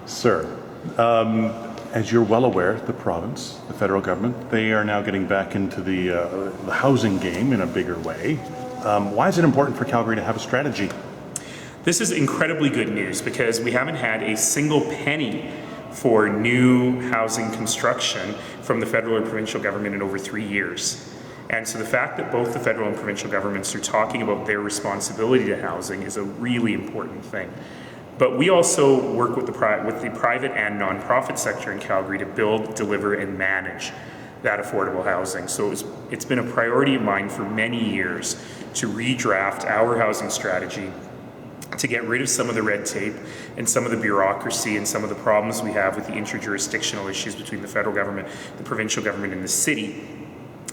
Sir, as you're well aware, the province, the federal government, they are now getting back into the housing game in a bigger way. Why is it important for Calgary to have a strategy? This is incredibly good news because we haven't had a single penny for new housing construction from the federal or provincial government in over 3 years. And so the fact that both the federal and provincial governments are talking about their responsibility to housing is a really important thing. But we also work with the private and nonprofit sector in Calgary to build, deliver, and manage that affordable housing. So it's been a priority of mine for many years to redraft our housing strategy, to get rid of some of the red tape and some of the bureaucracy and some of the problems we have with the interjurisdictional issues between the federal government, the provincial government, and the city,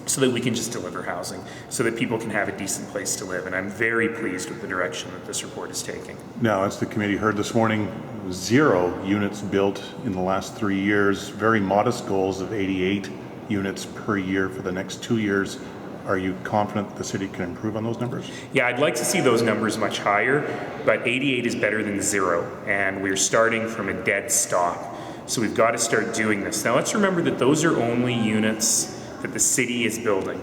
so that we can just deliver housing, so that people can have a decent place to live. And I'm very pleased with the direction that this report is taking. Now, as the committee heard this morning, 0 units built in the last 3 years, very modest goals of 88 units per year for the next 2 years. Are you confident the city can improve on those numbers? Yeah, I'd like to see those numbers much higher, but 88 is better than 0, and we're starting from a dead stop. So we've got to start doing this. Now, let's remember that those are only units that the city is building.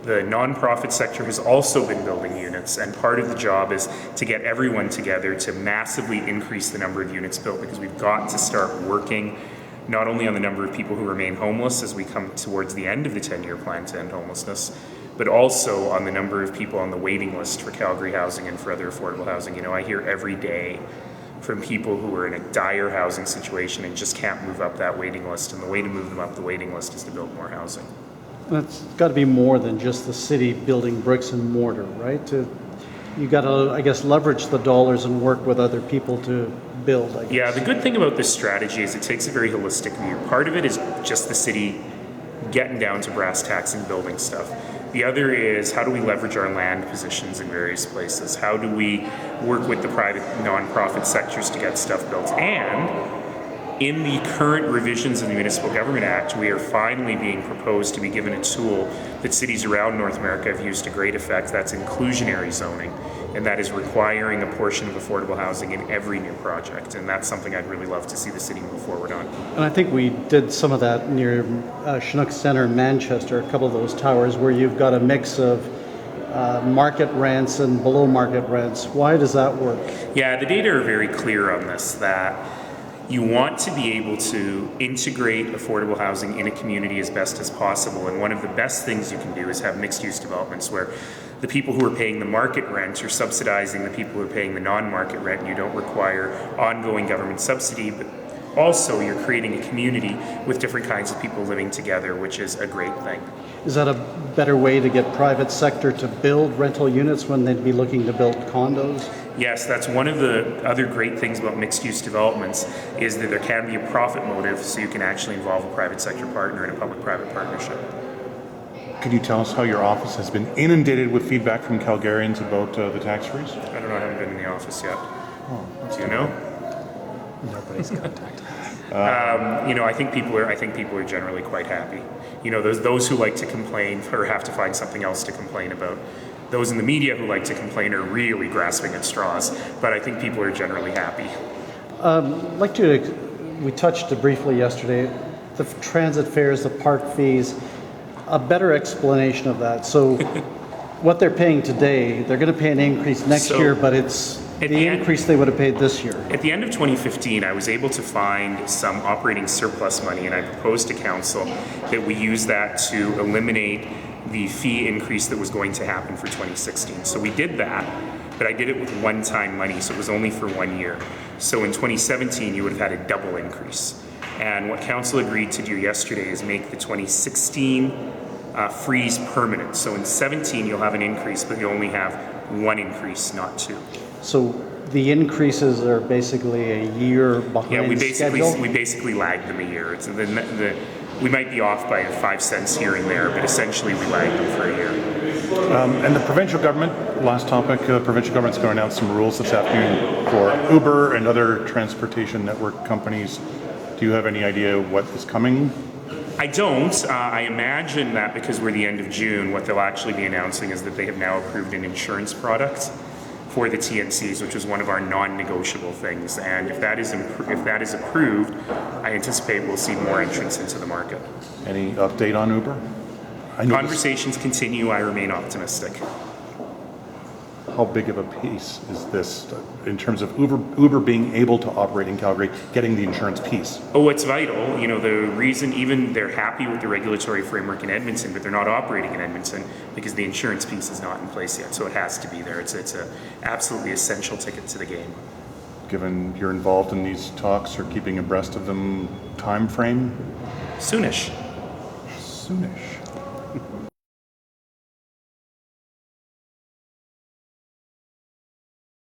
The nonprofit sector has also been building units, and part of the job is to get everyone together to massively increase the number of units built, because we've got to start working not only on the number of people who remain homeless as we come towards the end of the 10-year plan to end homelessness, but also on the number of people on the waiting list for Calgary housing and for other affordable housing. You know, I hear every day from people who are in a dire housing situation and just can't move up that waiting list, and the way to move them up the waiting list is to build more housing. It's got to be more than just the city building bricks and mortar, right? You got to, I guess, leverage the dollars and work with other people to build, I guess. Yeah, the good thing about this strategy is it takes a very holistic view. Part of it is just the city getting down to brass tacks and building stuff. The other is, how do we leverage our land positions in various places? How do we work with the private nonprofit sectors to get stuff built? And in the current revisions of the Municipal Government Act, we are finally being proposed to be given a tool that cities around North America have used to great effect. That's inclusionary zoning, and that is requiring a portion of affordable housing in every new project. And that's something I'd really love to see the city move forward on. And I think we did some of that near Chinook Centre in Manchester, a couple of those towers where you've got a mix of market rents and below market rents. Why does that work? Yeah, the data are very clear on this, that you want to be able to integrate affordable housing in a community as best as possible. And one of the best things you can do is have mixed-use developments where the people who are paying the market rent are subsidizing the people who are paying the non-market rent, and you don't require ongoing government subsidy, but also you're creating a community with different kinds of people living together, which is a great thing. Is that a better way to get private sector to build rental units when they'd be looking to build condos? Yes, that's one of the other great things about mixed-use developments, is that there can be a profit motive, so you can actually involve a private sector partner in a public-private partnership. Could you tell us how your office has been inundated with feedback from Calgarians about the tax freeze? I don't know, I haven't been in the office yet. Oh, Do you know? Nobody's contacted us. I think people are generally quite happy. You know, those who like to complain or have to find something else to complain about. Those in the media who like to complain are really grasping at straws, but I think people are generally happy. We touched briefly yesterday, the transit fares, the park fees, a better explanation of that. So what they're paying today, they're going to pay an increase next year, but it's the increase they would have paid this year. At the end of 2015, I was able to find some operating surplus money, and I proposed to council that we use that to eliminate the fee increase that was going to happen for 2016. So we did that, but I did it with one-time money, so it was only for 1 year. So in 2017, you would have had a double increase. And what council agreed to do yesterday is make the 2016 freeze permanent. So in 17, you'll have an increase, but you only have one increase, not two. So the increases are basically a year behind schedule? Yeah, we basically lagged them a year. We might be off by 5 cents here and there, but essentially we lagged them for a year. And the provincial government, last topic, the provincial government's going to announce some rules this afternoon for Uber and other transportation network companies. Do you have any idea what is coming? I don't. I imagine that because we're the end of June, what they'll actually be announcing is that they have now approved an insurance product for the TNCs, which is one of our non-negotiable things. And if that is approved, I anticipate we'll see more entrants into the market. Any update on Uber? I know Conversations continue. I remain optimistic. how big of a piece is this in terms of Uber being able to operate in Calgary, getting the insurance piece? Oh, it's vital. You know, the reason even they're happy with the regulatory framework in Edmonton, but they're not operating in Edmonton because the insurance piece is not in place yet. So it has to be there. It's a absolutely essential ticket to the game. Given you're involved in these talks or keeping abreast of them, time frame? Soonish. Soonish.